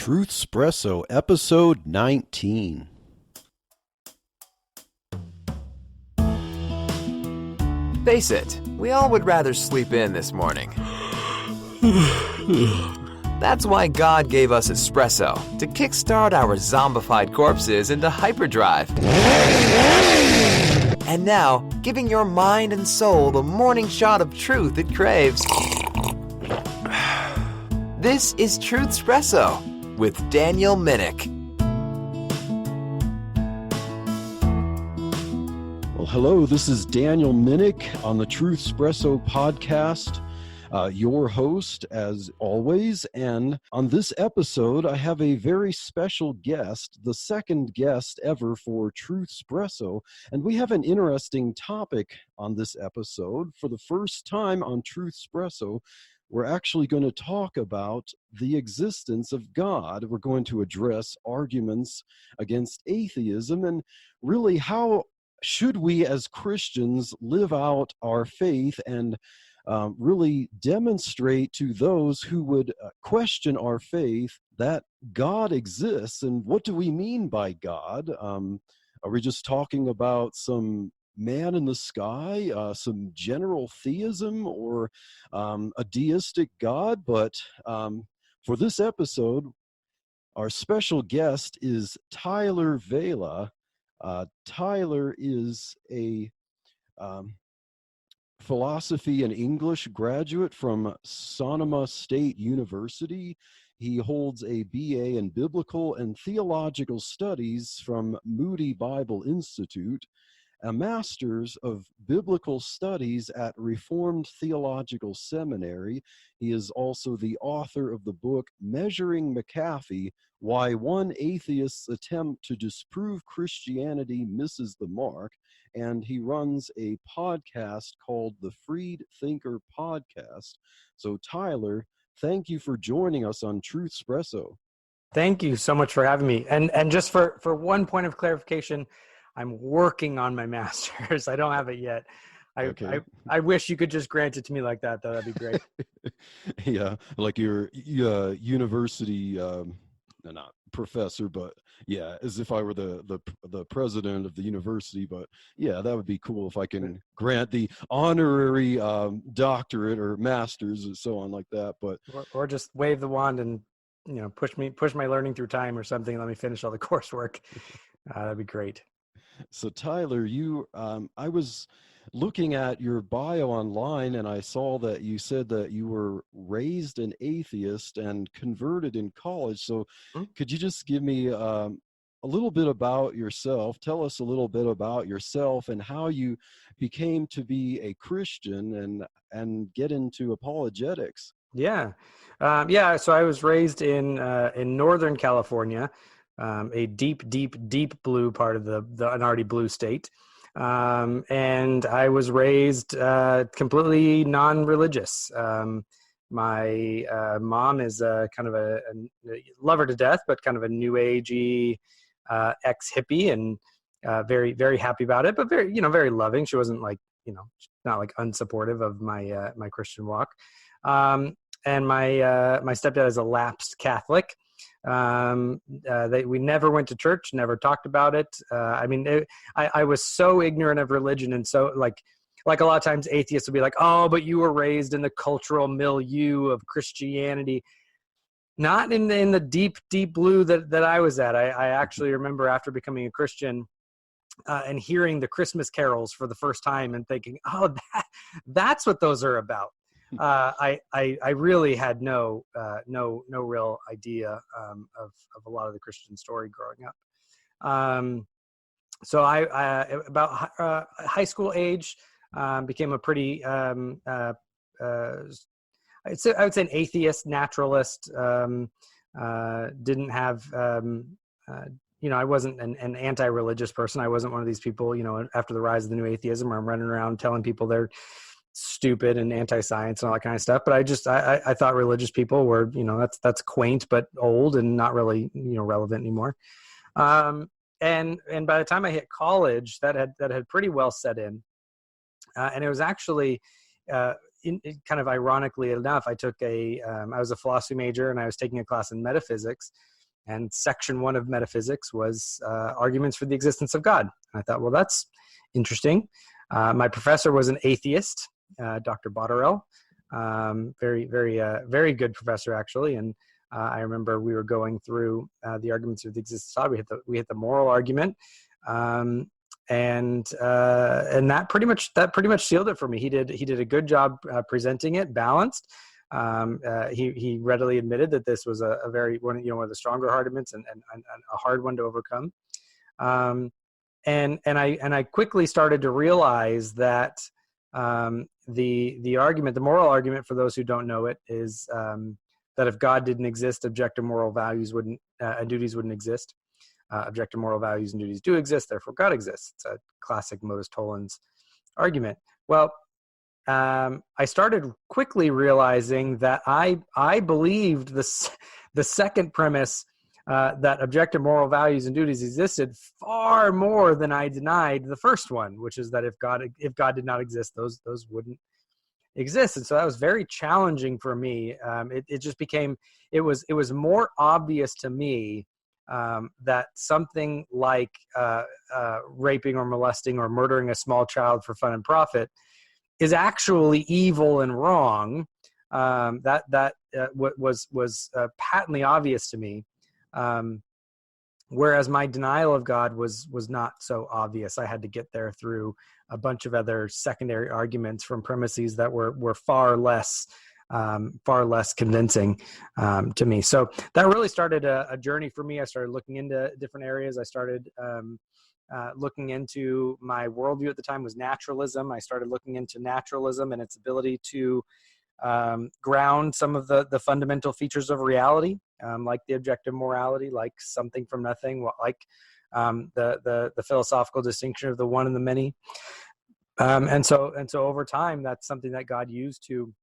Truthspresso, episode 19. Face it, we all would rather sleep in this morning. That's why God gave us espresso, to kickstart our zombified corpses into hyperdrive. And now, giving your mind and soul the morning shot of truth it craves. This is Truthspresso with Daniel Minnick. Well, hello, this is Daniel Minnick on the Truthspresso podcast, your host as always. And on this episode, I have a very special guest, the second guest ever for Truthspresso. And we have an interesting topic on this episode. For the first time on Truthspresso, we're actually going to talk about the existence of God. We're going to address arguments against atheism and really how should we as Christians live out our faith and really demonstrate to those who would question our faith that God exists. And what do we mean by God? Are we just talking about some man in the sky, some general theism, or a deistic God? But for this episode, our special guest is Tyler Vela. Tyler is a philosophy and English graduate from Sonoma State University. He holds a BA in Biblical and Theological Studies from Moody Bible Institute, a Master's of Biblical Studies at Reformed Theological Seminary. He is also the author of the book Measuring McAfee: Why One Atheist's Attempt to Disprove Christianity Misses the Mark. And he runs a podcast called the Freed Thinker Podcast. So Tyler, thank you for joining us on Truthspresso. Thank you so much for having me. And just for one point of clarification, I'm working on my master's. I don't have it yet. I wish you could just grant it to me like that, though. That'd be great. Yeah, like your university, not professor, but yeah, as if I were the president of the university. But yeah, that would be cool if I can grant the honorary doctorate or master's and so on like that. But or just wave the wand and push my learning through time or something. Let me finish all the coursework. That'd be great. So Tyler, I was looking at your bio online and I saw that you said that you were raised an atheist and converted in college. So could you just give me a little bit about yourself? Tell us a little bit about yourself and how you became to be a Christian and get into apologetics. Yeah. So I was raised in Northern California. A deep blue part of an already blue state. And I was raised completely non-religious. My mom is kind of a love her to death, but kind of a new agey ex-hippie, and very, very happy about it, but very, very loving. She wasn't not like unsupportive of my Christian walk. And my stepdad is a lapsed Catholic. We never went to church, never talked about it. I was so ignorant of religion, and so like a lot of times atheists will be like, "Oh, but you were raised in the cultural milieu of Christianity." Not in the deep blue that I was at. I actually remember after becoming a Christian and hearing the Christmas carols for the first time and thinking, "Oh, that's what those are about." I really had no real idea of a lot of the Christian story growing up. So I about high school age became a pretty I would say an atheist, naturalist. Didn't have I wasn't an anti-religious person. I wasn't one of these people, after the rise of the new atheism, where I'm running around telling people they're stupid and anti-science and all that kind of stuff. But I thought religious people were, that's quaint but old and not really, relevant anymore. And by the time I hit college, that had pretty well set in. And it was actually kind of ironically enough, I was a philosophy major and I was taking a class in metaphysics. And section 1 of Metaphysics was arguments for the existence of God. And I thought, well, that's interesting. My professor was an atheist, Dr. Botterell, very good professor, actually. And I remember we were going through the arguments of the existence of God. We hit the moral argument, and that pretty much sealed it for me. He did a good job presenting it, balanced. He readily admitted that this was a very one of the stronger arguments and a hard one to overcome. And I quickly started to realize that the argument, the moral argument, for those who don't know it, is that if God didn't exist, objective moral values wouldn't and duties wouldn't exist. Objective moral values and duties do exist, therefore God exists. It's a classic Modus Tollens argument. Well, I started quickly realizing that I believed the second premise, that objective moral values and duties existed, far more than I denied the first one, which is that if God did not exist, those wouldn't exist. And so that was very challenging for me. It just became, it was more obvious to me that something like raping or molesting or murdering a small child for fun and profit is actually evil and wrong. That was patently obvious to me. Whereas my denial of God was not so obvious. I had to get there through a bunch of other secondary arguments from premises that were far less convincing to me. So that really started a journey for me. I started looking into different areas. I started looking into my worldview at the time was naturalism. I started looking into naturalism and its ability to ground some of the fundamental features of reality, like the objective morality, like something from nothing, like the philosophical distinction of the one and the many. And so over time, that's something that God used to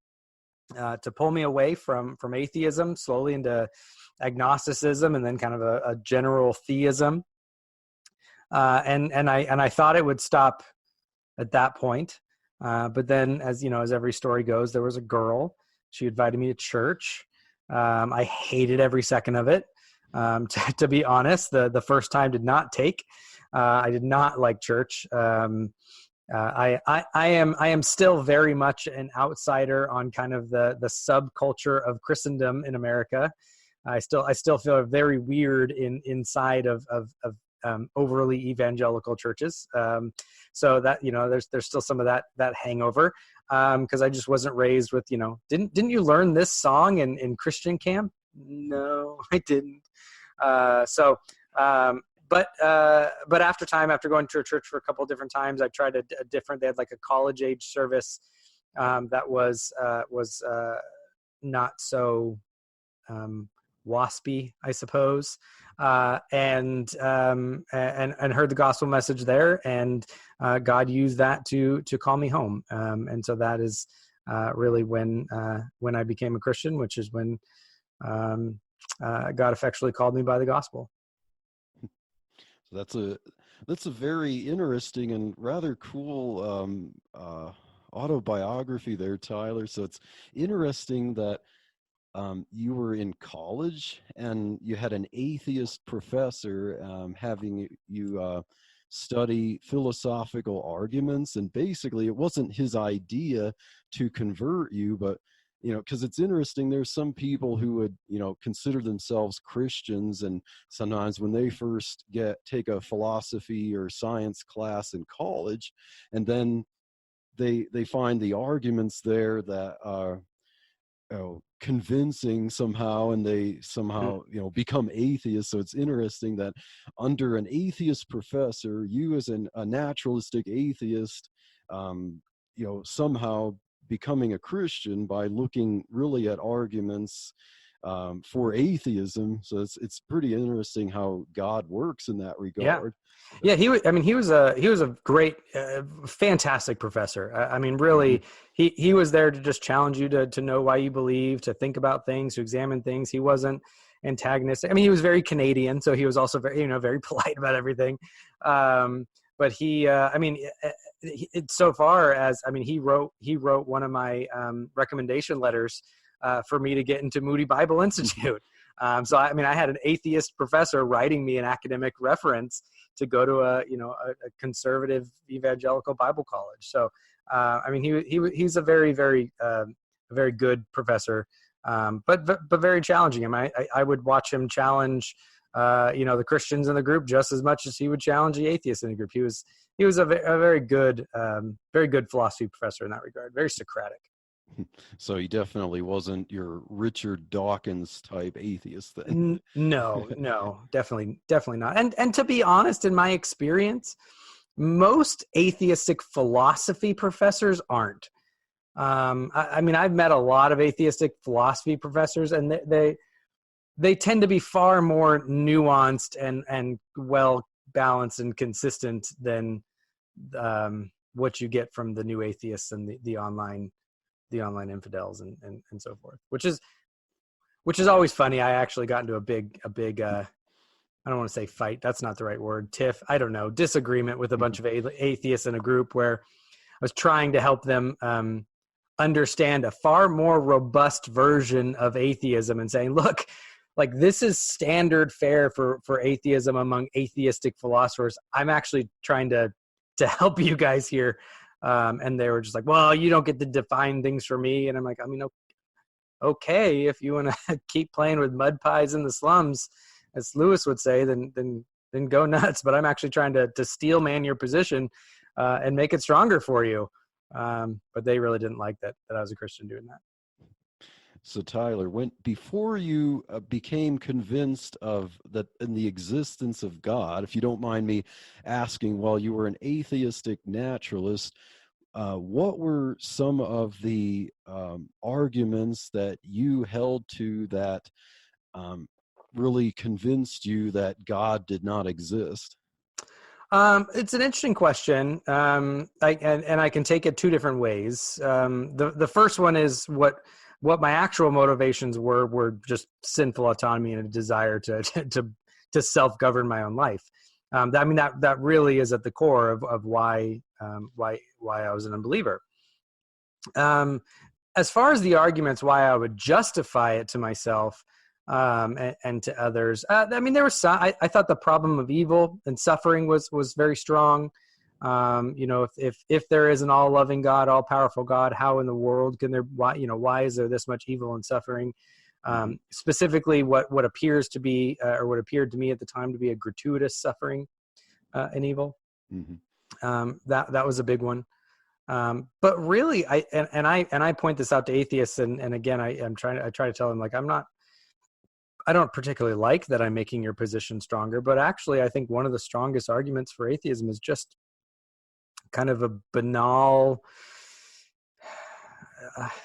pull me away from atheism, slowly into agnosticism, and then kind of a general theism. And I thought it would stop at that point. But then, as every story goes, there was a girl. She invited me to church. I hated every second of it. To be honest, the first time did not take. I did not like church. I am still very much an outsider on kind of the subculture of Christendom in America. I still feel very weird inside of overly evangelical churches. So that, there's still some of that hangover. Cause I just wasn't raised with, didn't you learn this song in Christian camp? No, I didn't. But after going to a church for a couple of different times, I tried they had like a college age service, that was not so, waspy, I suppose. And heard the gospel message there, and God used that to call me home. And so that is really when I became a Christian, which is when God effectually called me by the gospel. So that's a very interesting and rather cool autobiography there, Tyler. So it's interesting that you were in college and you had an atheist professor having you study philosophical arguments, and basically it wasn't his idea to convert you, but because it's interesting, there's some people who would consider themselves Christians, and sometimes when they first take a philosophy or science class in college, and then they find the arguments there that are convincing somehow, and they somehow become atheists. So it's interesting that under an atheist professor, you as a naturalistic atheist, somehow becoming a Christian by looking really at arguments for atheism. So it's pretty interesting how God works in that regard. Yeah, he was a great, fantastic professor. I mean, really, he was there to just challenge you to know why you believe, to think about things, to examine things. He wasn't antagonistic. I mean, he was very Canadian, so he was also very, very polite about everything. But he wrote one of my recommendation letters for me to get into Moody Bible Institute. So I mean, I had an atheist professor writing me an academic reference to go to a conservative evangelical Bible college. So I mean, he's a very very good professor, but very challenging. I mean, I would watch him challenge the Christians in the group just as much as he would challenge the atheists in the group. He was a very good philosophy professor in that regard. Very Socratic. So he definitely wasn't your Richard Dawkins type atheist then. No, definitely not. And to be honest, in my experience, most atheistic philosophy professors aren't. I mean, I've met a lot of atheistic philosophy professors, and they tend to be far more nuanced and well balanced and consistent than what you get from the new atheists and the online infidels and so forth, which is always funny. I actually got into a big I don't want to say fight, that's not the right word, tiff, I don't know, disagreement with a bunch of atheists in a group where I was trying to help them understand a far more robust version of atheism and saying, look, like, this is standard fare for atheism among atheistic philosophers. I'm actually trying to help you guys here. And they were just like, well, you don't get to define things for me. And I'm like, I mean, okay, if you want to keep playing with mud pies in the slums, as Lewis would say, then go nuts. But I'm actually trying to steel man your position and make it stronger for you. But they really didn't like that I was a Christian doing that. So Tyler, before you became convinced of that in the existence of God, if you don't mind me asking, while you were an atheistic naturalist, what were some of the arguments that you held to that really convinced you that God did not exist? It's an interesting question. I can take it two different ways. The first one is what my actual motivations were just sinful autonomy and a desire to self-govern my own life. I mean, that really is at the core of why I was an unbeliever. As far as the arguments why I would justify it to myself and to others, I mean, there was some. I thought the problem of evil and suffering was very strong. If there is an all-loving God, all-powerful God, how in the world can there? Why is there this much evil and suffering? Specifically, what appears to be, or what appeared to me at the time to be, a gratuitous suffering and evil. Mm-hmm. That was a big one. But really, I point this out to atheists, and again, I try to tell them, like, I don't particularly like that I'm making your position stronger, but actually, I think one of the strongest arguments for atheism is just kind of a banal,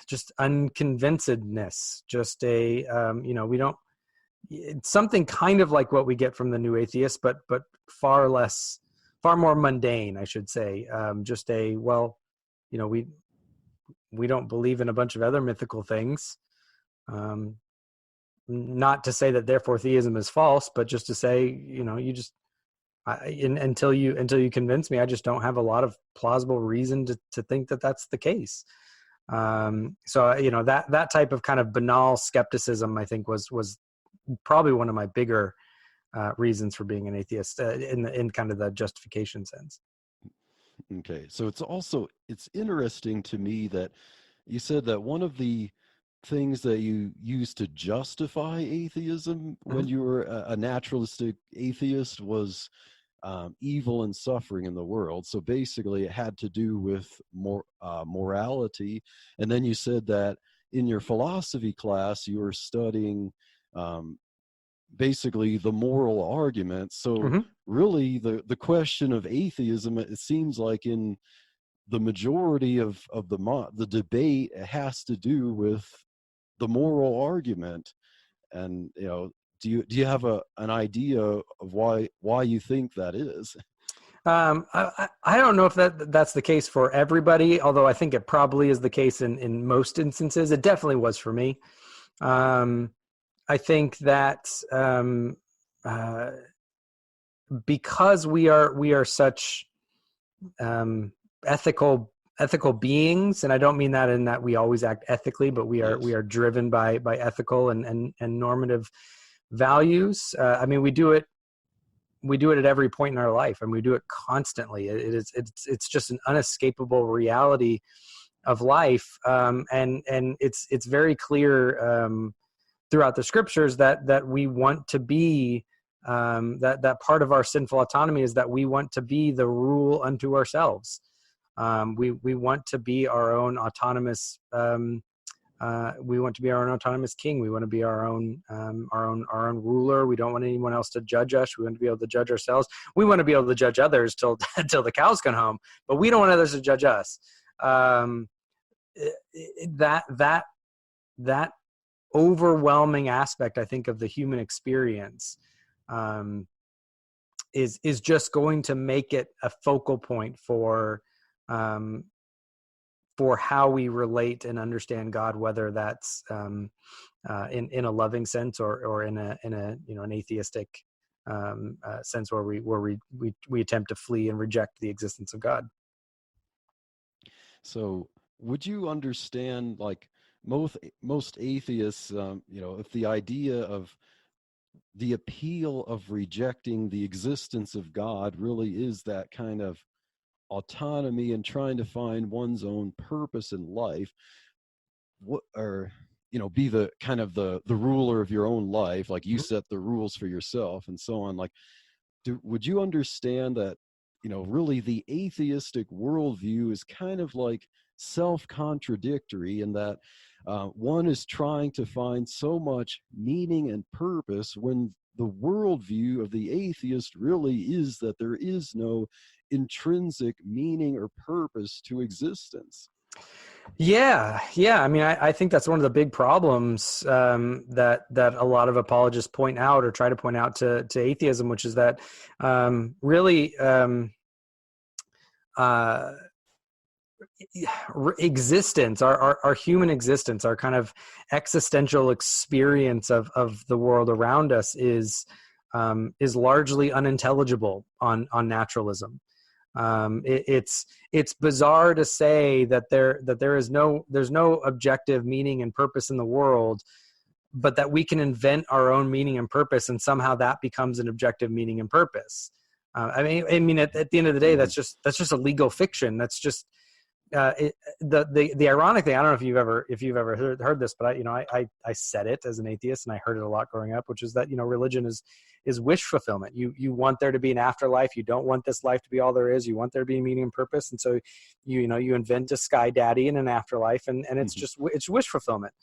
just unconvincedness, just a, it's something kind of like what we get from the new atheists, but far more mundane, I should say. Just a, well, we don't believe in a bunch of other mythical things. Not to say that therefore theism is false, but just to say, until you convince me, I just don't have a lot of plausible reason to think that that's the case. So that type of kind of banal skepticism, I think, was probably one of my bigger reasons for being an atheist in kind of the justification sense. Okay, so it's interesting to me that you said that one of the things that you used to justify atheism when you were a naturalistic atheist was evil and suffering in the world. So basically it had to do with morality. And then you said that in your philosophy class you were studying basically the moral argument. So really the question of atheism, it seems like in the majority of the debate, it has to do with the moral argument. And do you have an idea of why you think that is? I don't know if that's the case for everybody, although I think it probably is the case in most instances. It definitely was for me. I think that because we are such ethical beings, and I don't mean that in that we always act ethically, but we are driven by ethical and normative values. I mean, we do it at every point in our life, and we do it constantly. It's just an unescapable reality of life, and it's very clear throughout the scriptures that we want to be, that part of our sinful autonomy is that we want to be the rule unto ourselves. We want to be our own autonomous. We want to be our own autonomous king. We want to be our own ruler. We don't want anyone else to judge us. We want to be able to judge ourselves. We want to be able to judge others till the cows come home, but we don't want others to judge us. That overwhelming aspect, I think, of the human experience is just going to make it a focal point for how we relate and understand God, whether that's in a loving sense or in a an atheistic sense where we attempt to flee and reject the existence of God. So would you understand, like most atheists, if the idea of the appeal of rejecting the existence of God really is that kind of autonomy and trying to find one's own purpose in life, be the kind of the ruler of your own life, like you set the rules for yourself and so on, like would you understand that really the atheistic worldview is kind of like self-contradictory in that one is trying to find so much meaning and purpose when the worldview of the atheist really is that there is no intrinsic meaning or purpose to existence? Yeah. I mean, I think that's one of the big problems that a lot of apologists point out or try to point out to atheism, which is that really existence, our human existence, our kind of existential experience of the world around us is largely unintelligible on naturalism. It's bizarre to say that there's no objective meaning and purpose in the world, but that we can invent our own meaning and purpose, and somehow that becomes an objective meaning and purpose. I mean, at the end of the day, that's just a legal fiction. That's just the ironic thing. I don't know if you've ever heard this, but I said it as an atheist, and I heard it a lot growing up, which is that religion is wish fulfillment. You want there to be an afterlife. You don't want this life to be all there is. You want there to be meaning and purpose, and so you invent a sky daddy and an afterlife, and it's wish fulfillment.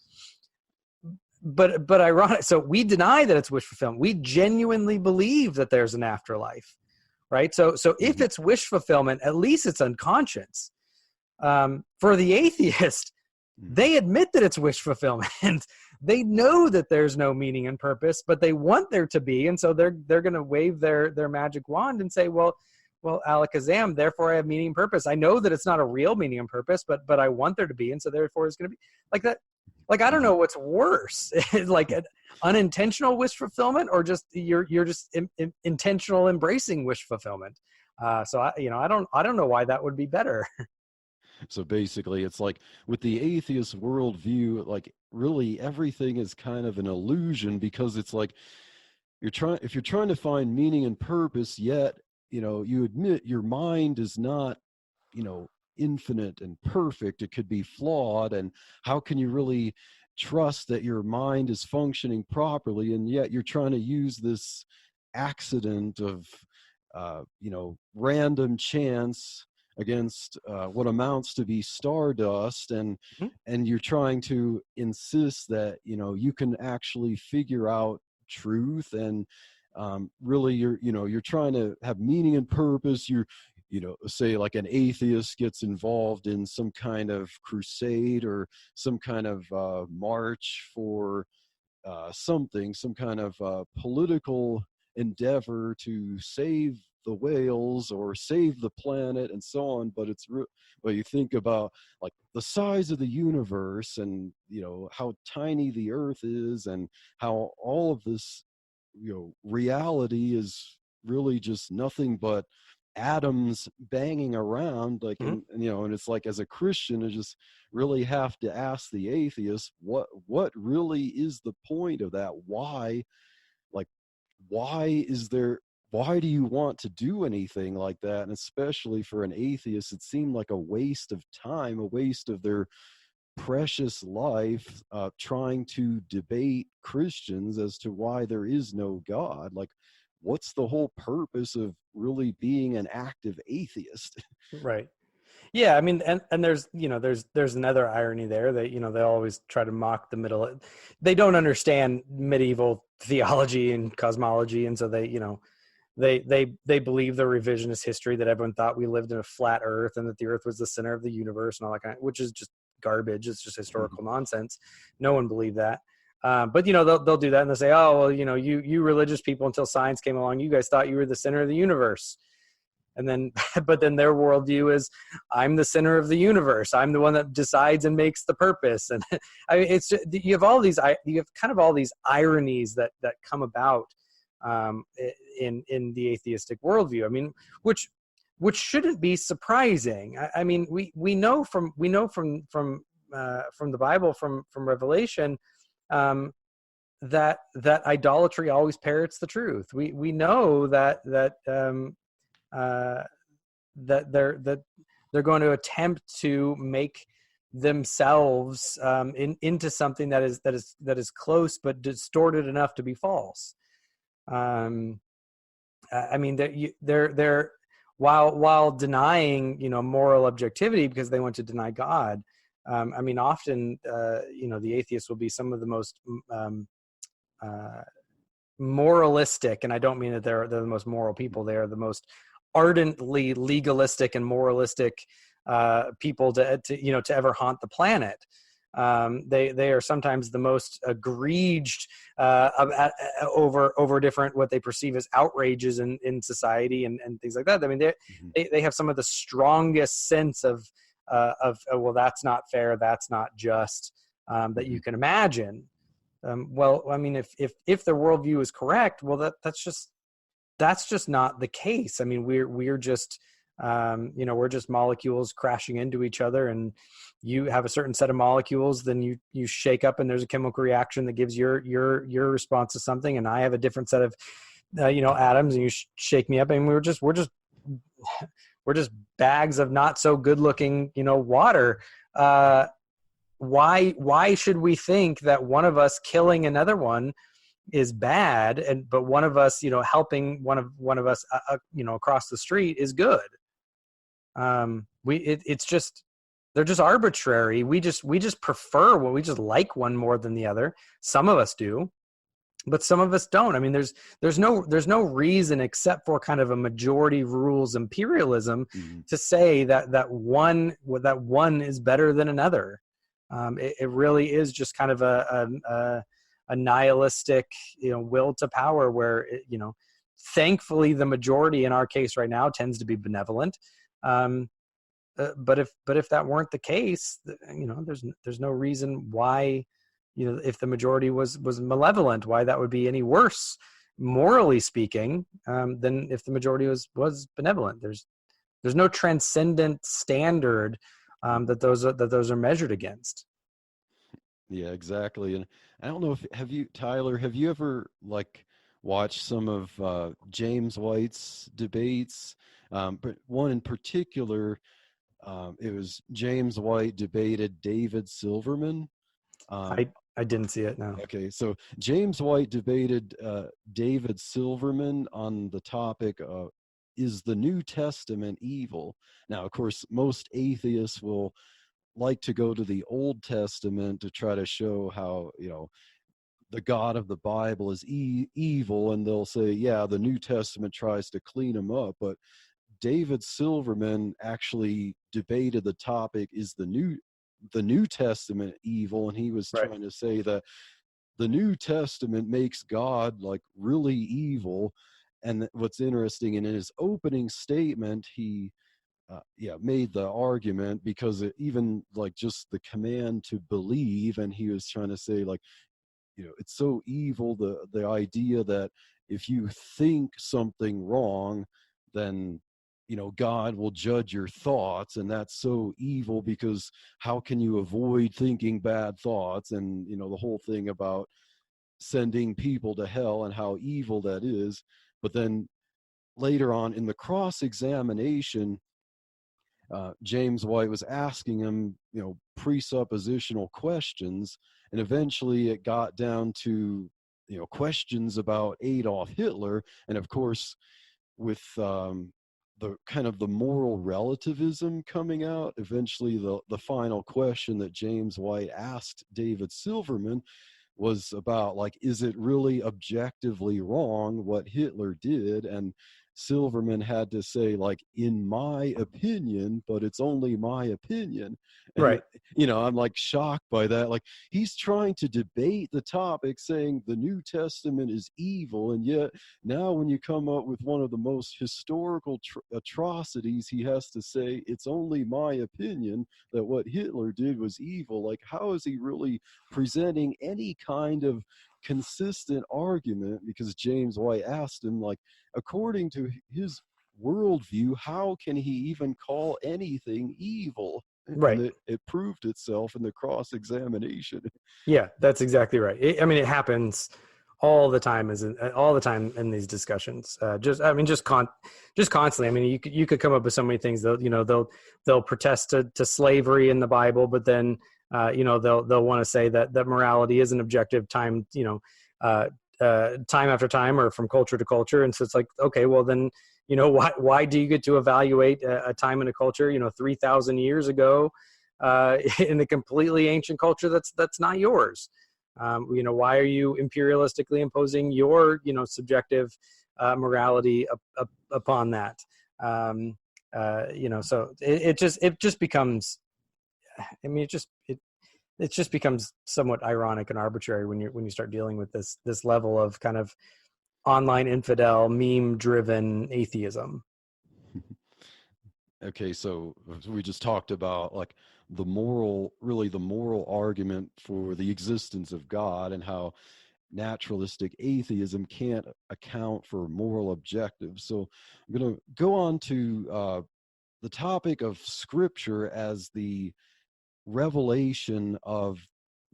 But ironic. So we deny that it's wish fulfillment. We genuinely believe that there's an afterlife, right? So if it's wish fulfillment, at least it's unconscious. For the atheist, they admit that it's wish fulfillment. They know that there's no meaning and purpose, but they want there to be, and so they're going to wave their magic wand and say, well, alakazam, therefore I have meaning and purpose. I know that it's not a real meaning and purpose, but I want there to be, and so therefore it's going to be like that. Like, I don't know what's worse, like an unintentional wish fulfillment, or just you're just intentional embracing wish fulfillment. So I don't know why that would be better. So basically, it's like with the atheist worldview, like really everything is kind of an illusion, because it's like if you're trying to find meaning and purpose, yet you admit your mind is not infinite and perfect. It could be flawed, and how can you really trust that your mind is functioning properly? And yet you're trying to use this accident of random chance against what amounts to be stardust, and you're trying to insist that you can actually figure out truth, and really you're trying to have meaning and purpose. You're say like an atheist gets involved in some kind of crusade or some kind of march for some kind of political endeavor to save the whales or save the planet and so on. But you think about like the size of the universe, and how tiny the earth is, and how all of this reality is really just nothing but atoms banging around, like and it's like, as a Christian, I just really have to ask the atheist, what really is the point of that? Why why do you want to do anything like that? And especially for an atheist, it seemed like a waste of time, a waste of their precious life, trying to debate Christians as to why there is no God. Like, what's the whole purpose of really being an active atheist? Right. Yeah, I mean, and there's, there's another irony there that, they always try to mock the middle. They don't understand medieval theology and cosmology, and so they believe the revisionist history that everyone thought we lived in a flat Earth and that the Earth was the center of the universe and all that kind of, which is just garbage. It's just historical nonsense. No one believed that. But they'll do that and they'll say, oh well, you religious people, until science came along, you guys thought you were the center of the universe. And then, but then their worldview is, I'm the center of the universe. I'm the one that decides and makes the purpose. And I mean, it's just, you have kind of all these ironies that come about in the atheistic worldview. I mean, which shouldn't be surprising. I mean, we know from the Bible, from Revelation, that idolatry always parrots the truth. We know that they're going to attempt to make themselves into something that is close but distorted enough to be false. I mean, they're while denying moral objectivity because they want to deny God. I mean, often the atheists will be some of the most moralistic, and I don't mean that they're the most moral people. They are the most ardently legalistic and moralistic people to ever haunt the planet. They are sometimes the most egreged over different what they perceive as outrages in society and things like that. I mean, they have some of the strongest sense of well, that's not fair, that's not just, that you can imagine. Well, I mean, if their worldview is correct, well, that's just not the case. I mean, we're just we're just molecules crashing into each other, and you have a certain set of molecules, then you shake up and there's a chemical reaction that gives your response to something, and I have a different set of atoms, and you shake me up, and we're just bags of not so good looking water. Why should we think that one of us killing another one is bad, but one of us helping one of us across the street is good? They're just arbitrary. We just prefer we just like one more than the other. Some of us do, but some of us don't. I mean, there's no reason except for kind of a majority rules imperialism to say that one is better than another. It really is just kind of a nihilistic will to power, where thankfully the majority in our case right now tends to be benevolent. But if that weren't the case, there's no reason why, if the majority was malevolent, why that would be any worse, morally speaking, than if the majority was benevolent. There's no transcendent standard that those are measured against. Yeah, exactly. And I don't know if Tyler, have you ever watched some of James White's debates? But one in particular, it was James White debated David Silverman. I didn't see it, no. Okay, so James White debated David Silverman on the topic of, is the New Testament evil? Now, of course, most atheists will like to go to the Old Testament to try to show how, the God of the Bible is evil, and they'll say, yeah, the New Testament tries to clean him up. But David Silverman actually debated the topic, is the New Testament evil? And he was trying to say that the New Testament makes God really evil. And what's interesting, in his opening statement, he made the argument, because even just the command to believe, and he was trying to say it's so evil, the idea that if you think something wrong, then God will judge your thoughts, and that's so evil, because how can you avoid thinking bad thoughts? And the whole thing about sending people to hell and how evil that is. But then later on in the cross-examination, James White was asking him, presuppositional questions, and eventually it got down to, questions about Adolf Hitler. And of course, with the kind of the moral relativism coming out, eventually the final question that James White asked David Silverman was about, like, is it really objectively wrong what Hitler did? And Silverman had to say, like, in my opinion, but it's only my opinion. And Right. I'm like shocked by that. Like, he's trying to debate the topic, saying the New Testament is evil, and yet now when you come up with one of the most historical atrocities, he has to say it's only my opinion that what Hitler did was evil. Like, how is he really presenting any kind of consistent argument? Because James White asked him, like, according to his worldview, how can he even call anything evil? Right. And it proved itself in the cross-examination. Yeah, that's exactly right. It happens all the time, all the time in these discussions. Just constantly. I mean, you could come up with so many things. They'll protest to slavery in the Bible, but then they'll want to say that morality is an objective time after time, or from culture to culture. And so it's like, okay, well then, why do you get to evaluate a time in a culture 3,000 years ago in a completely ancient culture that's not yours? Why are you imperialistically imposing your subjective morality upon that? So it just becomes, I mean, it just becomes somewhat ironic and arbitrary when you start dealing with this level of kind of online infidel, meme-driven atheism. Okay, so we just talked about, like, the moral argument for the existence of God, and how naturalistic atheism can't account for moral objectives. So I'm going to go on to the topic of Scripture as the revelation of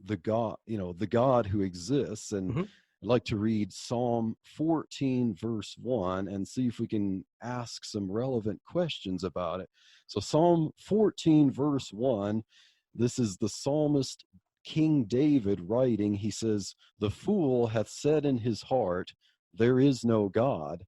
the God, the God who exists. And Mm-hmm. I'd like to read Psalm 14, verse 1, and see if we can ask some relevant questions about it. So Psalm 14, verse 1, this is the psalmist King David writing. He says, "The fool hath said in his heart, there is no God.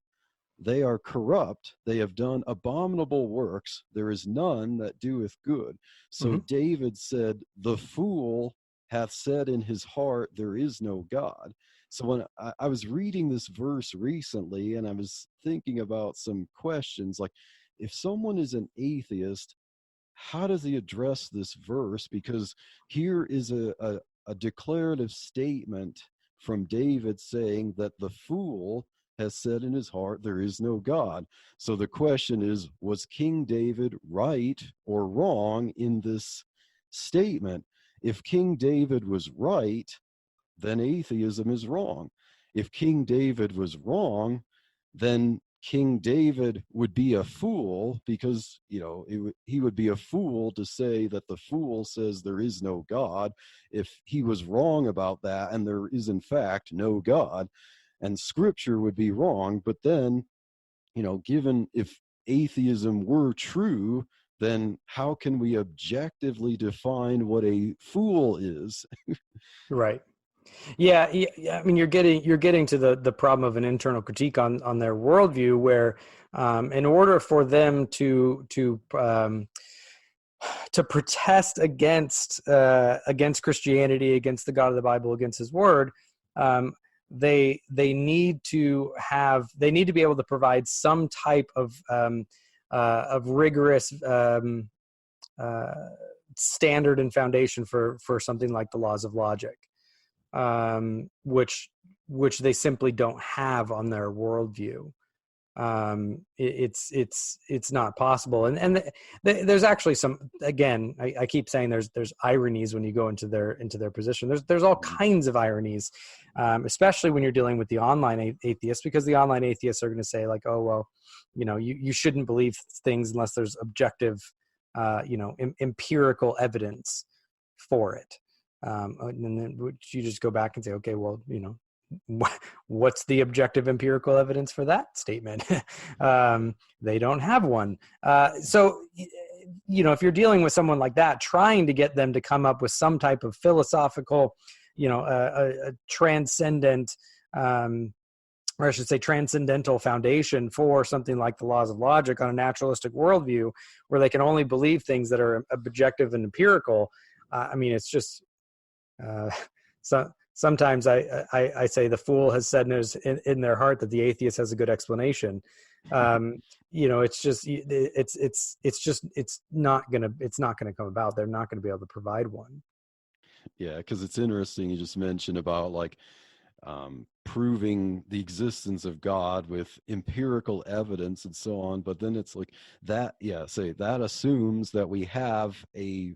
They are corrupt. They have done abominable works. There is none that doeth good." So Mm-hmm. David said, the fool hath said in his heart, there is no God. So when I was reading this verse recently, and I was thinking about some questions, like, if someone is an atheist, how does he address this verse? Because here is a declarative statement from David saying that the fool has said in his heart, there is no God. So the question is, was King David right or wrong in this statement? If King David was right, then atheism is wrong. If King David was wrong, then King David would be a fool, because he would be a fool to say that the fool says there is no God, if he was wrong about that and there is in fact no God. And Scripture would be wrong. But then, given if atheism were true, then how can we objectively define what a fool is? Right. Yeah. I mean, you're getting to the problem of an internal critique on their worldview, where in order for them to protest against Christianity, against the God of the Bible, against His Word, they need to be able to provide some type of rigorous standard and foundation for something like the laws of logic, which they simply don't have on their worldview. It's not possible, and there's actually some, again, I keep saying there's ironies when you go into their position. There's all kinds of ironies, especially when you're dealing with the online atheists, because the online atheists are going to say, like, oh well, you shouldn't believe things unless there's objective empirical evidence for it. And then you just go back and say, okay, well, what's the objective empirical evidence for that statement? They don't have one. So, if you're dealing with someone like that, trying to get them to come up with some type of philosophical, a transcendent, or I should say transcendental foundation for something like the laws of logic on a naturalistic worldview, where they can only believe things that are objective and empirical. It's just, so sometimes I say the fool has said in their heart that the atheist has a good explanation. It's not gonna come about. They're not gonna be able to provide one. Yeah, because it's interesting. You just mentioned about proving the existence of God with empirical evidence and so on, but then it's like that. Yeah, say that assumes that we have a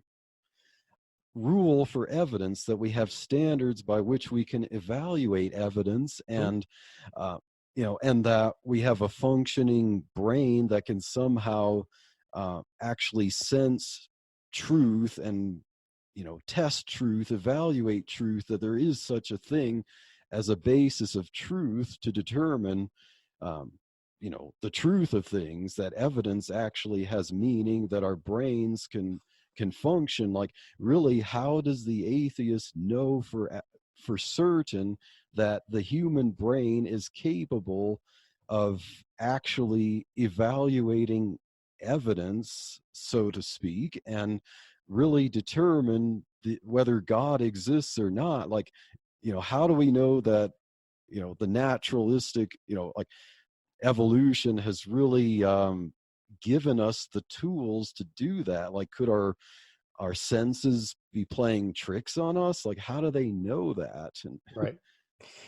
rule for evidence, that we have standards by which we can evaluate evidence, and and that we have a functioning brain that can somehow actually sense truth and test truth, evaluate truth, that there is such a thing as a basis of truth to determine the truth of things, that evidence actually has meaning, that our brains can function. Like, really, how does the atheist know for certain that the human brain is capable of actually evaluating evidence, so to speak, and really determine whether God exists or not? Like, how do we know that the naturalistic evolution has really given us the tools to do that? Like, could our senses be playing tricks on us? Like, how do they know that? Right.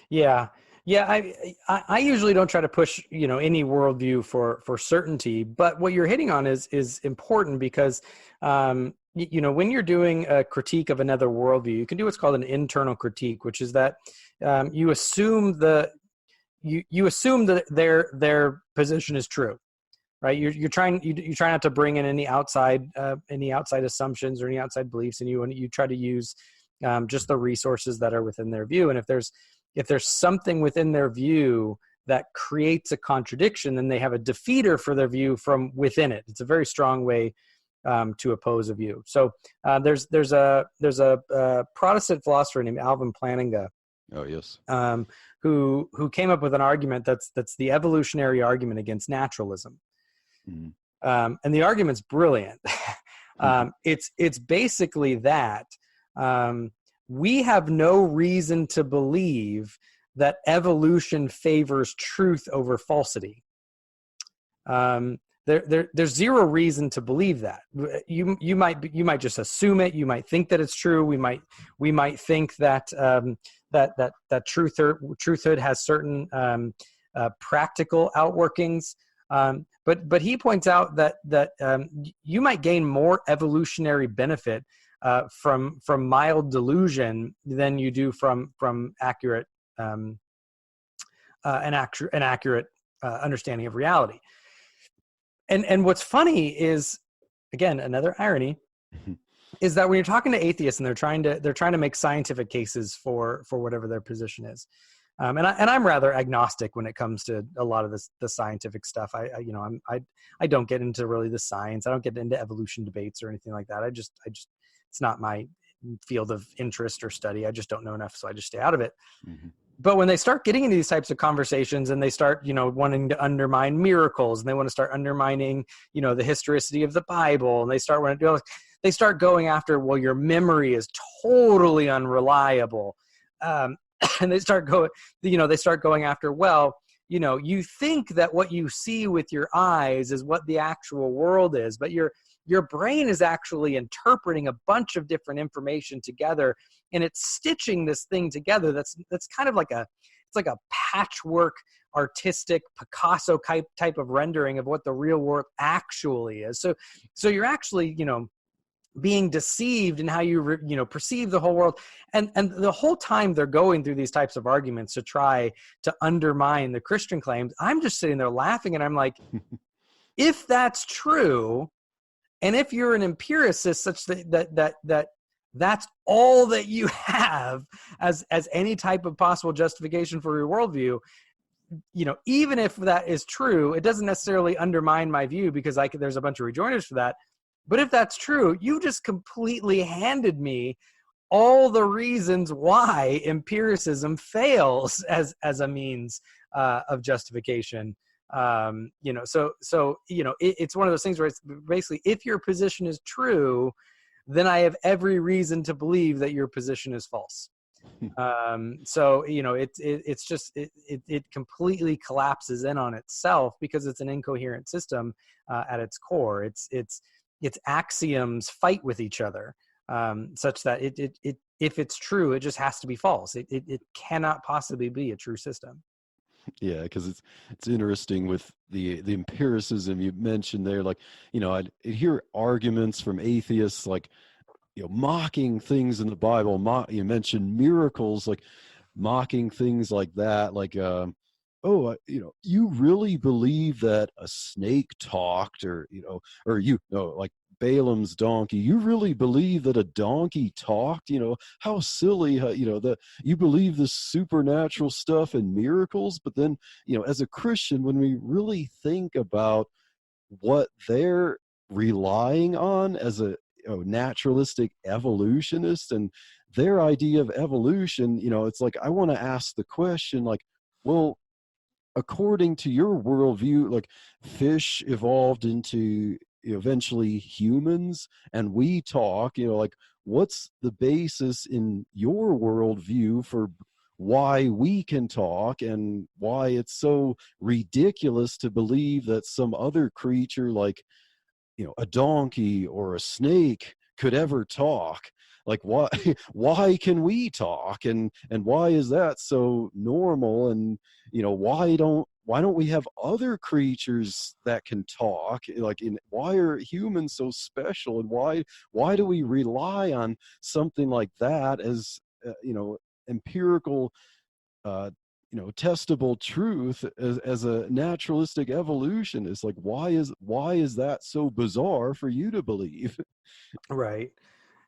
Yeah. I usually don't try to push any worldview for certainty, but what you're hitting on is important, because when you're doing a critique of another worldview, you can do what's called an internal critique, which is that you assume that their position is true, right? You try not to bring in any outside assumptions or any outside beliefs, and you try to use just the resources that are within their view. And if there's something within their view that creates a contradiction, then they have a defeater for their view from within it. It's a very strong way to oppose a view. So there's a Protestant philosopher named Alvin Plantinga. Oh yes. Who came up with an argument that's the evolutionary argument against naturalism. Mm-hmm. And the argument's brilliant. It's basically that we have no reason to believe that evolution favors truth over falsity. There's zero reason to believe that. You might just assume it. You might think that it's true. We might think that that truthhood has certain practical outworkings. But he points out that you might gain more evolutionary benefit from mild delusion than you do from accurate an accurate understanding of reality. And what's funny is, again, another irony, is that when you're talking to atheists and they're trying to make scientific cases for whatever their position is, and I'm rather agnostic when it comes to a lot of the scientific stuff. I don't get into really the science. I don't get into evolution debates or anything like that. I just it's not my field of interest or study. I just don't know enough, so I just stay out of it. Mm-hmm. But when they start getting into these types of conversations and they start, wanting to undermine miracles, and they want to start undermining, the historicity of the Bible, and they start going after, well, your memory is totally unreliable. And they start going after, well, you think that what you see with your eyes is what the actual world is, but your brain is actually interpreting a bunch of different information together, and it's stitching this thing together. That's kind of like a patchwork, artistic Picasso type of rendering of what the real world actually is. So you're actually, being deceived in how you perceive the whole world. And the whole time they're going through these types of arguments to try to undermine the Christian claims, I'm just sitting there laughing, and I'm like, if that's true, and if you're an empiricist such that that's all that you have as any type of possible justification for your worldview, even if that is true, it doesn't necessarily undermine my view, because there's a bunch of rejoinders for that. But if that's true, you just completely handed me all the reasons why empiricism fails as a means of justification. It's one of those things where it's basically, if your position is true, then I have every reason to believe that your position is false. It completely collapses in on itself, because it's an incoherent system at its core. Its axioms fight with each other, such that if it's true, it just has to be false. It cannot possibly be a true system. Yeah, because it's interesting with the empiricism you mentioned there. Like, I'd hear arguments from atheists, like, mocking things in the Bible. You mentioned miracles, like mocking things like that. Like, you really believe that a snake talked, or like Balaam's donkey, you really believe that a donkey talked? How silly, that you believe this supernatural stuff and miracles. But then, as a Christian, when we really think about what they're relying on as a naturalistic evolutionist and their idea of evolution, it's like, I want to ask the question, like, well, according to your worldview, like, fish evolved into eventually humans, and we talk, like, what's the basis in your worldview for why we can talk, and why it's so ridiculous to believe that some other creature, like, a donkey or a snake, could ever talk? Like, why can we talk, and why is that so normal? And why don't we have other creatures that can talk? Like, why are humans so special, and why do we rely on something like that as empirical, testable truth as a naturalistic evolutionist? Like, why is that so bizarre for you to believe? Right.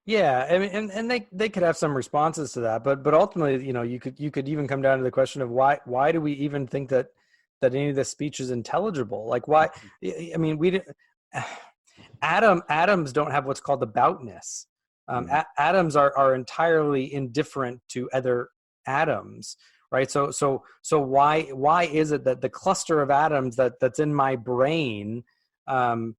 Yeah, I mean, and they could have some responses to that, but ultimately, you could even come down to the question of why do we even think that any of this speech is intelligible? Like, why? I mean, atoms don't have what's called aboutness. Atoms are entirely indifferent to other atoms, right? So why is it that the cluster of atoms that's in my brain can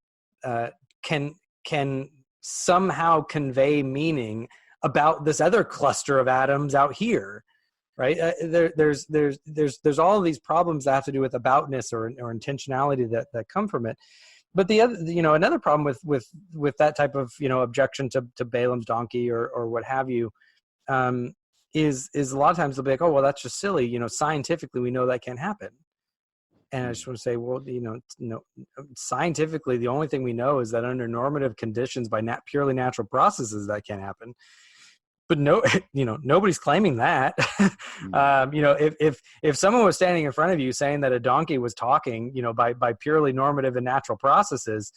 somehow convey meaning about this other cluster of atoms out here, right? There's all of these problems that have to do with aboutness or intentionality that come from it. But the other, another problem with that type of objection to Balaam's donkey or what have you, is a lot of times they'll be like, oh, well, that's just silly. Scientifically we know that can't happen. And I just want to say, well, no, scientifically, the only thing we know is that under normative conditions, by purely natural processes, that can happen. But nobody's claiming that. If someone was standing in front of you saying that a donkey was talking, by purely normative and natural processes,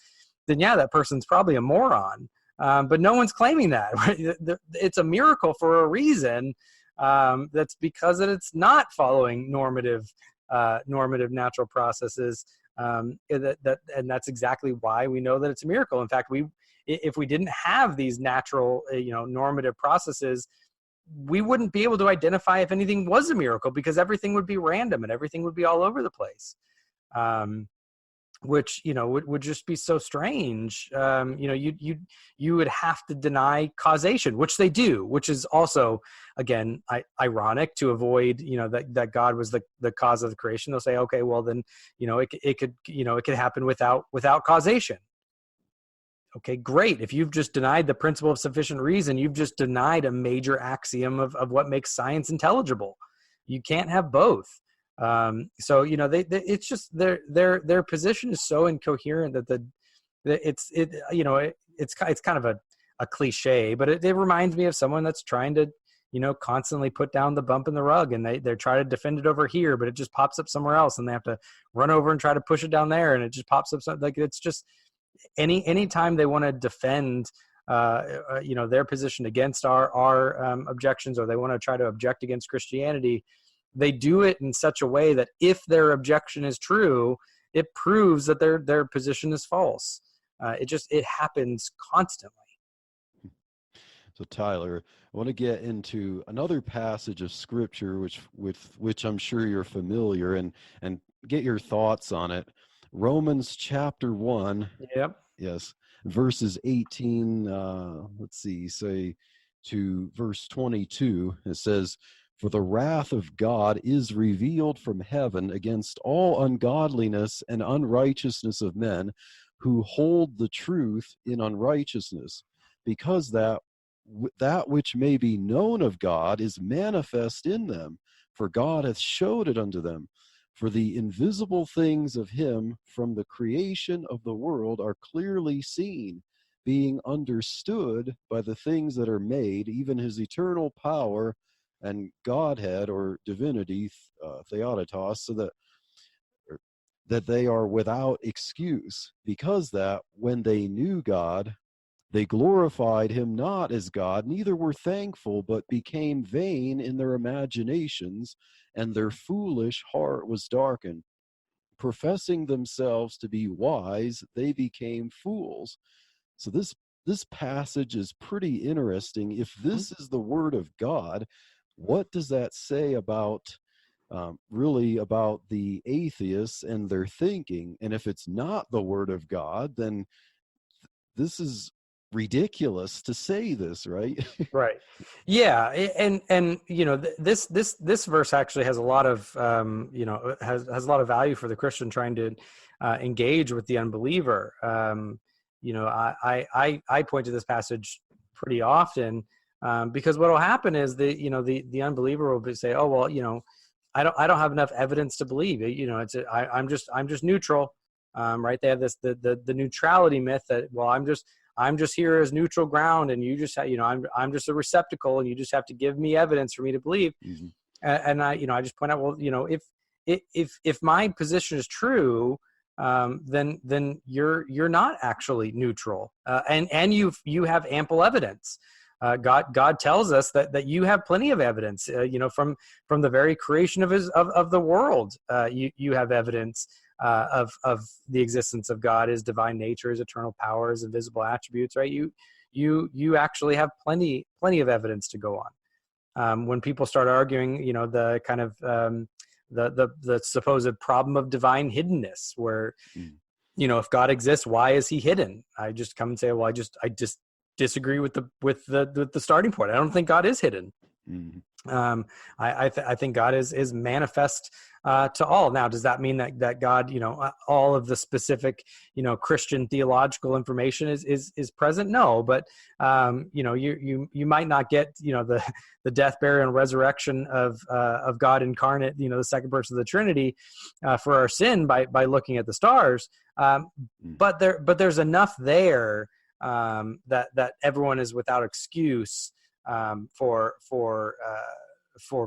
then yeah, that person's probably a moron. But no one's claiming that. It's a miracle for a reason. That's because it's not following normative natural processes, and that's exactly why we know that it's a miracle. In fact, if we didn't have these natural normative processes, we wouldn't be able to identify if anything was a miracle, because everything would be random and everything would be all over the place, which would just be so strange. You would have to deny causation, which they do, which is also, again, ironic, to avoid that God was the cause of the creation. They'll say, okay, well then it could happen without causation. Okay, great. If you've just denied the principle of sufficient reason, you've just denied a major axiom of what makes science intelligible. You can't have both. So it's just their position is so incoherent that it's kind of a cliche, but it reminds me of someone that's trying to constantly put down the bump in the rug, and they're trying to defend it over here, but it just pops up somewhere else, and they have to run over and try to push it down there, and it just pops up. Like, it's just any time they want to defend their position against our objections, or they want to try to object against Christianity, they do it in such a way that if their objection is true, it proves that their position is false. It happens constantly. So Tyler, I want to get into another passage of scripture, with which I'm sure you're familiar, and get your thoughts on it. Romans chapter 1. Yep. Yes. Verses 18, say to verse 22. It says, "For the wrath of God is revealed from heaven against all ungodliness and unrighteousness of men who hold the truth in unrighteousness, because that which may be known of God is manifest in them, for God hath showed it unto them. For the invisible things of him from the creation of the world are clearly seen, being understood by the things that are made, even his eternal power and Godhead or divinity, theodotos, so that they are without excuse, because that when they knew God, they glorified him not as God, neither were thankful, but became vain in their imaginations, and their foolish heart was darkened. Professing themselves to be wise, they became fools." So this passage is pretty interesting. If this is the word of God, what does that say about really about the atheists and their thinking? And if it's not the word of God, then this is ridiculous to say this, right? Right. Yeah. And this verse actually has a lot of, has a lot of value for the Christian trying to engage with the unbeliever. I point to this passage pretty often because what will happen is the unbeliever will say, "Oh, well, I don't have enough evidence to believe it. I'm just neutral." Right. They have the neutrality myth that, well, I'm just here as neutral ground, and you just, I'm just a receptacle, and you just have to give me evidence for me to believe. Mm-hmm. And I just point out, well, if my position is true, then you're not actually neutral, and you have ample evidence. God tells us that you have plenty of evidence. From the very creation of the world, you have evidence of the existence of God, his divine nature, his eternal power, his invisible attributes. Right? You actually have plenty of evidence to go on. When people start arguing, the kind of the supposed problem of divine hiddenness, where if God exists, why is he hidden? I just come and say, well, I just disagree with the starting point. I don't think God is hidden. Mm-hmm. I think God is manifest to all. Now, does that mean that God, all of the specific, Christian theological information is present? No, but you might not get the death, burial, and resurrection of God incarnate, the second person of the Trinity, for our sin by looking at the stars. But there's enough there that everyone is without excuse for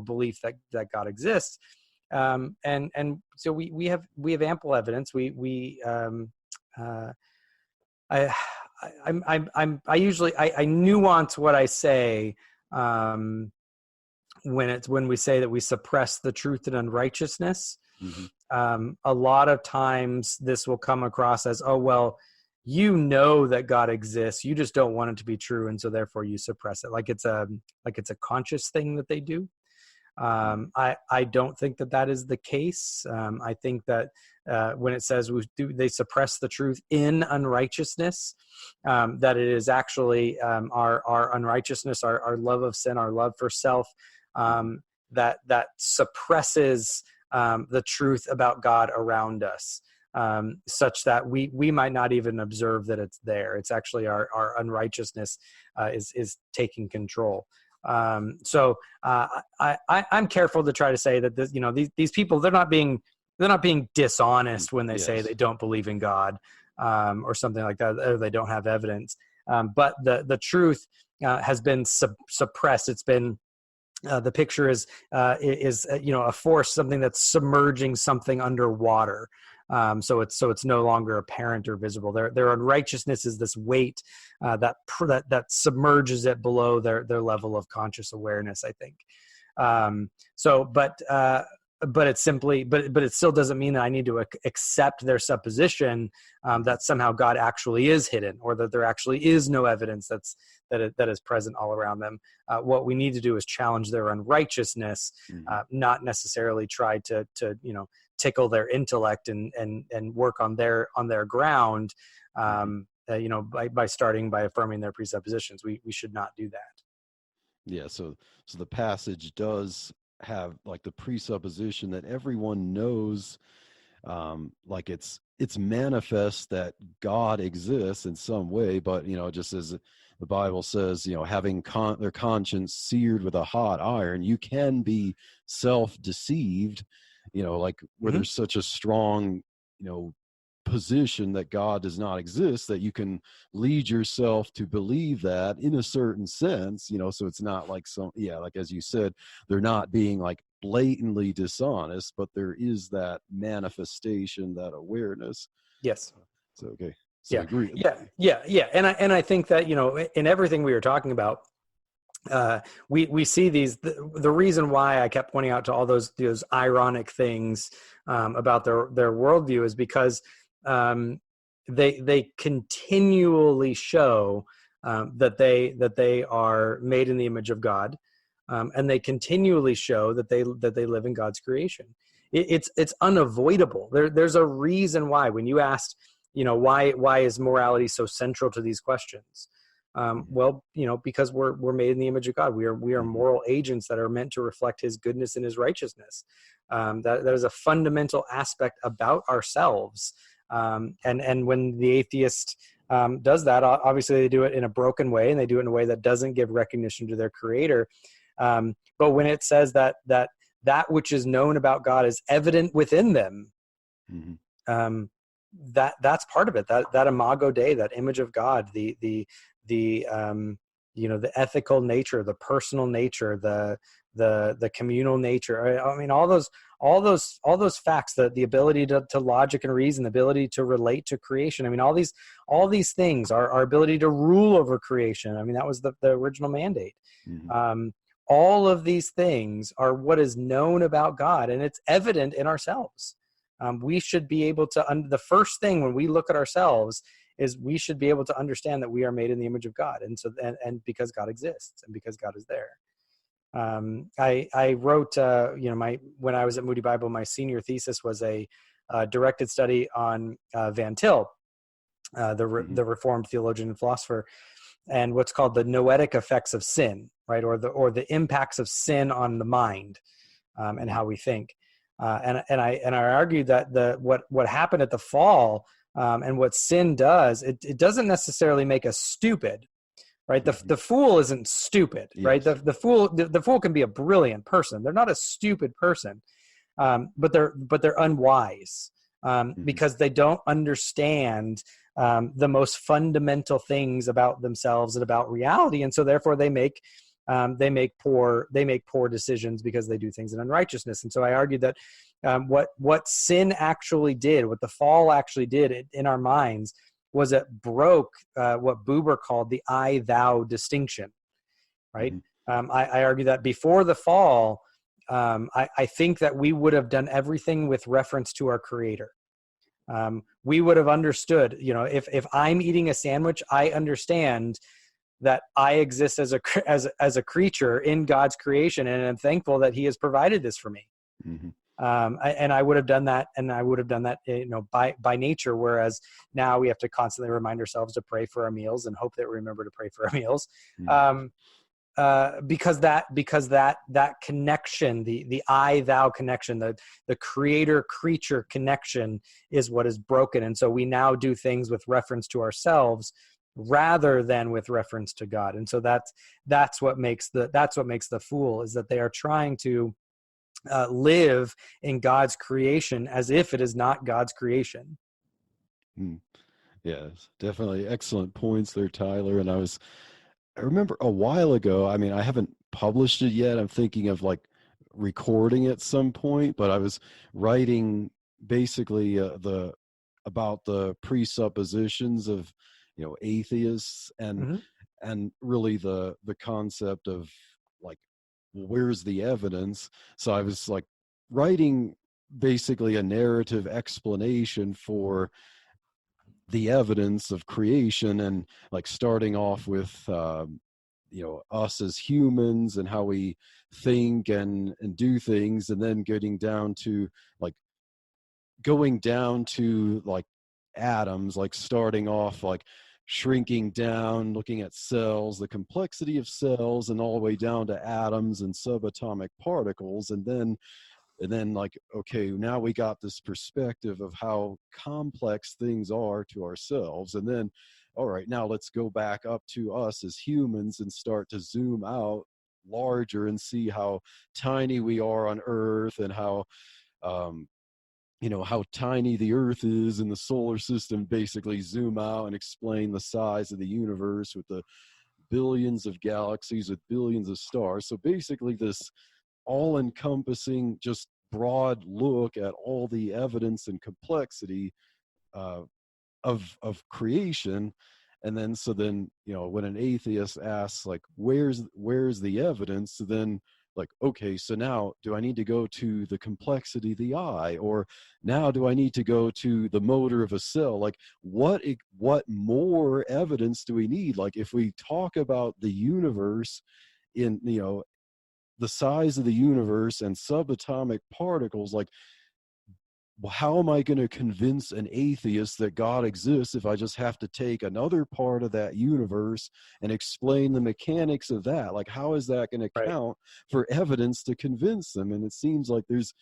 belief that God exists, and so we have ample evidence. I usually nuance what I say when we say that we suppress the truth in unrighteousness. Mm-hmm. A lot of times this will come across as, oh, well, that God exists, you just don't want it to be true, and so therefore you suppress it, like it's a conscious thing that they do. I don't think that is the case. I think that when it says they suppress the truth in unrighteousness, that it is actually our unrighteousness, our love of sin, our love for self, that suppresses the truth about God around us. Such that we might not even observe that it's there. It's actually our unrighteousness is taking control. So I'm careful to try to say that these people, they're not being dishonest when they say they don't believe in God, or something like that, or they don't have evidence. But the truth has been suppressed. It's been the picture is a force, something that's submerging something underwater. So it's no longer apparent or visible. Their unrighteousness is this weight that submerges it below their level of conscious awareness, I think. But it still doesn't mean that I need to accept their supposition that somehow God actually is hidden, or that there actually is no evidence that is present all around them. What we need to do is challenge their unrighteousness, not necessarily try to tickle their intellect and work on their ground. By starting by affirming their presuppositions. We should not do that. Yeah. So the passage does have like the presupposition that everyone knows, like it's manifest that God exists in some way, but just as the Bible says, having their conscience seared with a hot iron, you can be self-deceived, like where there's such a strong position that God does not exist, that you can lead yourself to believe that in a certain sense, so it's not like like as you said, they're not being like blatantly dishonest, but there is that manifestation, that awareness. Yes. So okay. So I agree. Yeah. And I think that in everything we were talking about, we see these. The reason why I kept pointing out to all those ironic things about their worldview is because they continually show that they are made in the image of God, and they continually show that they live in God's creation. It's unavoidable. There's a reason why. When you asked, why is morality so central to these questions? Well, because we're made in the image of God. We are moral agents that are meant to reflect His goodness and His righteousness. That is a fundamental aspect about ourselves. And when the atheist does that, obviously they do it in a broken way, and they do it in a way that doesn't give recognition to their Creator. But when it says that which is known about God is evident within them, that's part of it. That imago Dei, that image of God, the ethical nature, the personal nature, the communal nature. I mean, all those facts, the ability to logic and reason, the ability to relate to creation. I mean, all these things, our ability to rule over creation. I mean, that was the original mandate. All of these things are what is known about God, and it's evident in ourselves. We should be able to, the first thing when we look at ourselves is we should be able to understand that we are made in the image of God. And so, and because God exists and because God is there. I wrote, when I was at Moody Bible, my senior thesis was a directed study on Van Til, the Reformed theologian and philosopher, and what's called the noetic effects of sin, right? Or the impacts of sin on the mind, and how we think. And I argued that what happened at the fall, and what sin does, it doesn't necessarily make us stupid, right? The fool isn't stupid, right? The fool can be a brilliant person. They're not a stupid person, but they're unwise, because they don't understand the most fundamental things about themselves and about reality, and so therefore they make poor decisions because they do things in unrighteousness. And so I argued that what sin actually did, what the fall actually did in our minds, was it broke what Buber called the I-thou distinction, right? I argue that before the fall, I think that we would have done everything with reference to our Creator. We would have understood, if I'm eating a sandwich, I understand that I exist as a creature in God's creation, and I'm thankful that He has provided this for me. And I would have done that, by nature. Whereas now we have to constantly remind ourselves to pray for our meals and hope that we remember to pray for our meals, because that connection, the I-thou connection, the creator-creature connection, is what is broken. And so we now do things with reference to ourselves rather than with reference to God. And so that's what makes the fool, is that they are trying to live in God's creation as if it is not God's creation. Yes, definitely excellent points there, Tyler. And I remember a while ago, I mean, I haven't published it yet. I'm thinking of like recording at some point, but I was writing basically the about the presuppositions of atheists, Hmm. and really the concept of like, well, where's the evidence? So I was like writing basically a narrative explanation for the evidence of creation, and like starting off with us as humans and how we think and do things, and then getting down to like going down to like atoms, like starting off like shrinking down, looking at cells, the complexity of cells, and all the way down to atoms and subatomic particles. And then like, okay, now we got this perspective of how complex things are to ourselves. And then, all right, now let's go back up to us as humans and start to zoom out larger and see how tiny we are on Earth, and um, how tiny the Earth is in the solar system. Basically zoom out and explain the size of the universe with the billions of galaxies with billions of stars. So basically this all-encompassing, just broad look at all the evidence and complexity uh, of creation. And then when an atheist asks like, where's the evidence, so then like, okay, so now do I need to go to the complexity of the eye, or now do I need to go to the motor of a cell? Like, what more evidence do we need? Like, if we talk about the universe in the size of the universe and subatomic particles, like, well, how am I going to convince an atheist that God exists if I just have to take another part of that universe and explain the mechanics of that? Like, how is that going to Right. count for evidence to convince them? And it seems like there's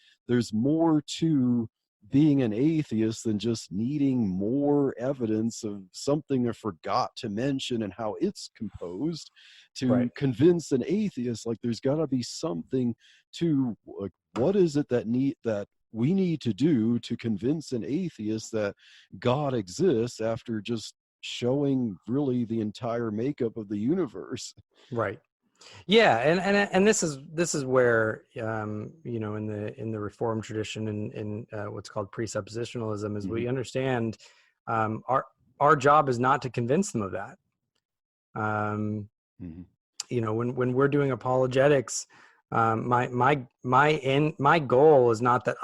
more to being an atheist than just needing more evidence of something I forgot to mention and how it's composed Right. to convince an atheist. Like, there's got to be something to, like, what is it that we need to do to convince an atheist that God exists, after just showing really the entire makeup of the universe. Right. Yeah, and this is where in the Reformed tradition, in what's called presuppositionalism, is Mm-hmm. we understand our job is not to convince them of that. Um, Mm-hmm. when we're doing apologetics, my goal is not that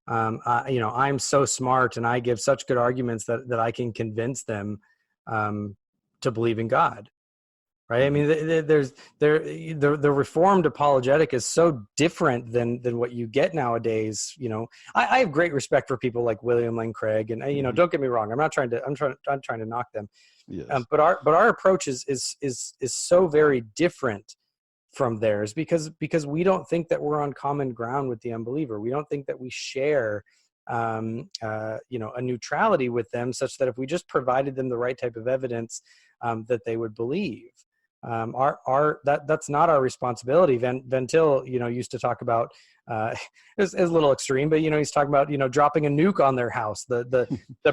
I'm so smart and I give such good arguments that I can convince them to believe in God. Right. I Mm-hmm. mean, the Reformed apologetic is so different than what you get nowadays. I have great respect for people like William Lane Craig, and Mm-hmm. don't get me wrong. I'm trying to knock them. Yes. But our approach is so very different from theirs, because we don't think that we're on common ground with the unbeliever. We don't think that we share a neutrality with them, such that if we just provided them the right type of evidence, that they would believe. That's not our responsibility. Van Til, used to talk about, it's a little extreme, but he's talking about dropping a nuke on their house. The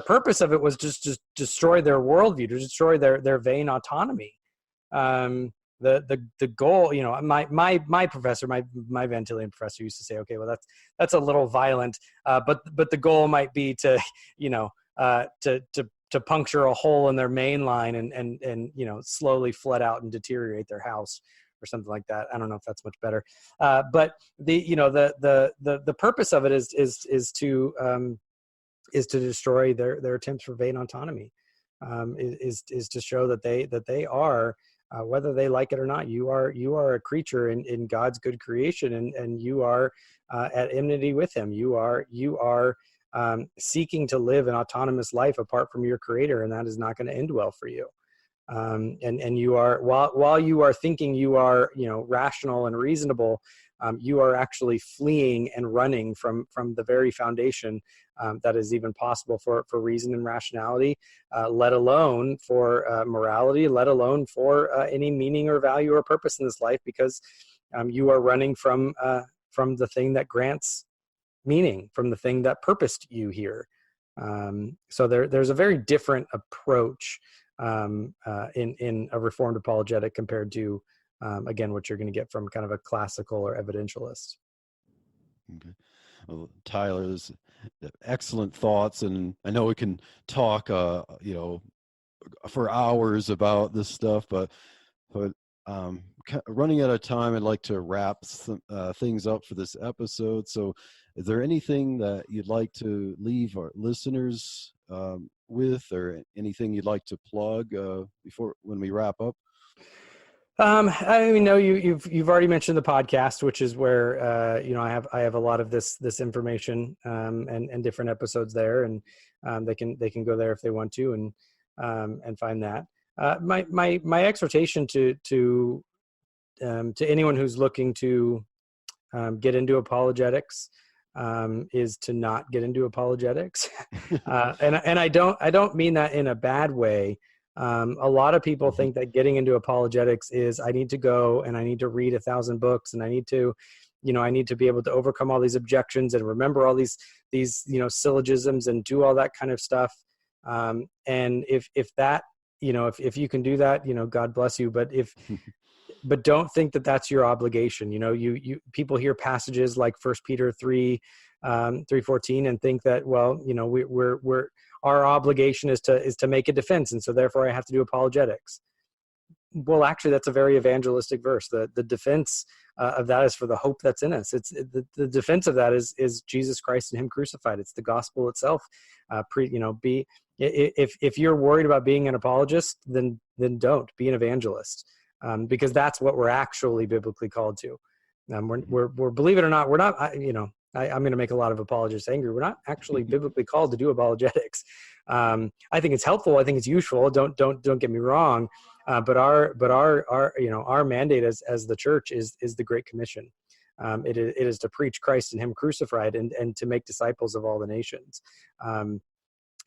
purpose of it was just destroy their worldview, to destroy their vain autonomy. The goal, my professor, my Van Tillian professor, used to say, okay, well, that's a little violent, but the goal might be to to puncture a hole in their main line and slowly flood out and deteriorate their house or something like that. I don't know if that's much better, but the purpose of it is to destroy their attempts for vain autonomy, is to show that they are, whether they like it or not, you are a creature in God's good creation, and you are at enmity with Him. You are seeking to live an autonomous life apart from your Creator, and that is not going to end well for you. And you are, while you are thinking you are rational and reasonable, you are actually fleeing and running from the very foundation that is even possible for reason and rationality, let alone for morality, let alone for any meaning or value or purpose in this life, because you are running from the thing that grants meaning, from the thing that purposed you here. So there's a very different approach in a Reformed apologetic compared to again, what you're going to get from kind of a classical or evidentialist. Okay. Well, Tyler, excellent thoughts, and I know we can talk, for hours about this stuff, but running out of time, I'd like to wrap things up for this episode. So, is there anything that you'd like to leave our listeners with, or anything you'd like to plug when we wrap up? I mean, no, you've already mentioned the podcast, which is where I have a lot of this information and different episodes there, and they can go there if they want to and find that. My exhortation to anyone who's looking to get into apologetics is to not get into apologetics, and I don't mean that in a bad way. A lot of people think that getting into apologetics is I need to go and I need to read 1,000 books and I need to be able to overcome all these objections and remember all these syllogisms and do all that kind of stuff. And if that, if you can do that, God bless you. But don't think that that's your obligation. You people hear passages like 1 Peter 3:14 and think that, well, we're our obligation is to make a defense, and so therefore I have to do apologetics. Well, actually, that's a very evangelistic verse. The defense of that is for the hope that's in us. It's the defense of that is Jesus Christ and Him crucified. It's the gospel itself. If you're worried about being an apologist, then don't be an evangelist, because that's what we're actually biblically called to. We're believe it or not, we're not. I'm going to make a lot of apologists angry. We're not actually biblically called to do apologetics. I think it's helpful. I think it's useful. Don't get me wrong. But our mandate as the church is the Great Commission. It is to preach Christ and Him crucified and to make disciples of all the nations.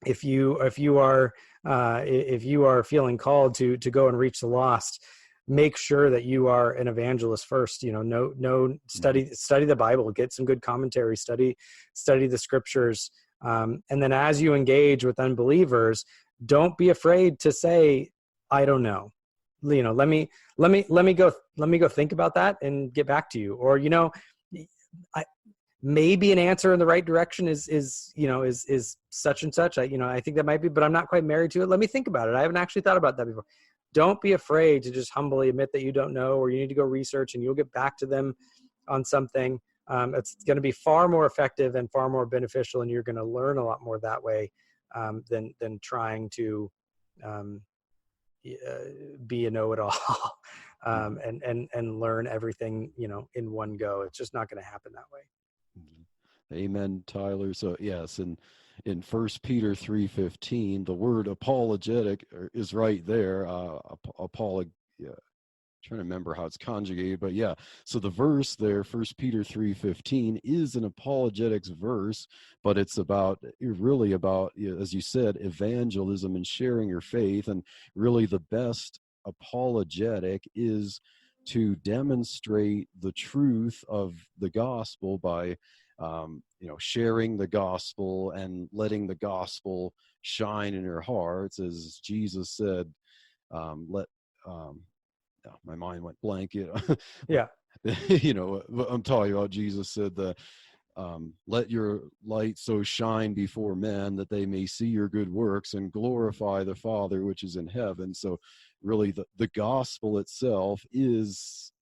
If you are feeling called to go and reach the lost, make sure that you are an evangelist first. Study the Bible, get some good commentary, study the scriptures, and then as you engage with unbelievers, don't be afraid to say, I don't know. Let me go think about that and get back to you. Or maybe an answer in the right direction is such and such. I think that might be, but I'm not quite married to it. Let me think about it. I haven't actually thought about that before. Don't be afraid to just humbly admit that you don't know, or you need to go research, and you'll get back to them on something. It's going to be far more effective and far more beneficial, and you're going to learn a lot more that way than trying to be a know-it-all and learn everything in one go. It's just not going to happen that way. Amen, Tyler. So yes, in 1 Peter 3:15, the word apologetic is right there. Trying to remember how it's conjugated, but yeah. So the verse there, 1 Peter 3:15, is an apologetics verse, but it's really about, as you said, evangelism and sharing your faith. And really the best apologetic is to demonstrate the truth of the gospel by sharing the gospel and letting the gospel shine in your hearts, as Jesus said. My mind went blank. Yeah. I'm talking about Jesus said that let your light so shine before men that they may see your good works and glorify the Father which is in heaven. So really the gospel itself is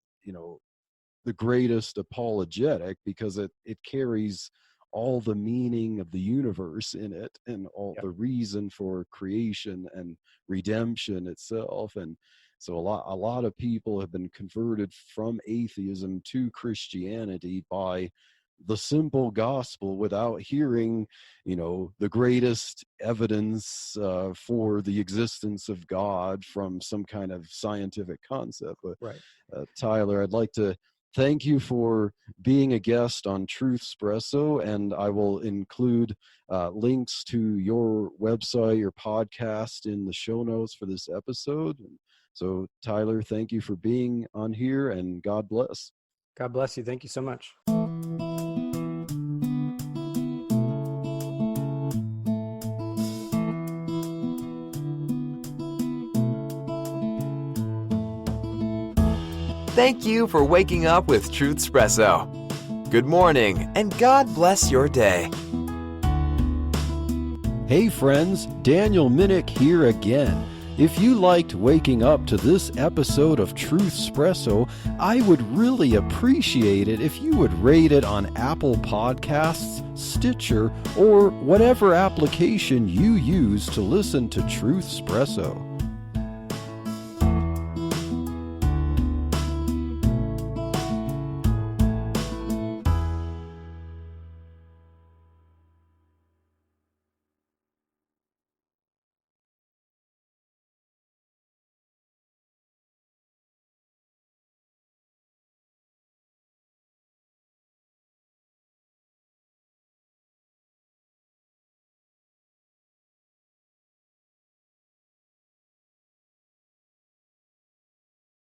the greatest apologetic, because it carries all the meaning of the universe in it, and all the reason for creation and redemption itself. And so a lot of people have been converted from atheism to Christianity by the simple gospel, without hearing the greatest evidence for the existence of God from some kind of scientific concept. But right. Tyler, I'd like to thank you for being a guest on Truthspresso, and I will include links to your website, your podcast, in the show notes for this episode. So, Tyler, thank you for being on here, and God bless. God bless you. Thank you so much. Thank you for waking up with Truthspresso. Good morning, and God bless your day. Hey friends, Daniel Minnick here again. If you liked waking up to this episode of Truthspresso, I would really appreciate it if you would rate it on Apple Podcasts, Stitcher, or whatever application you use to listen to Truthspresso.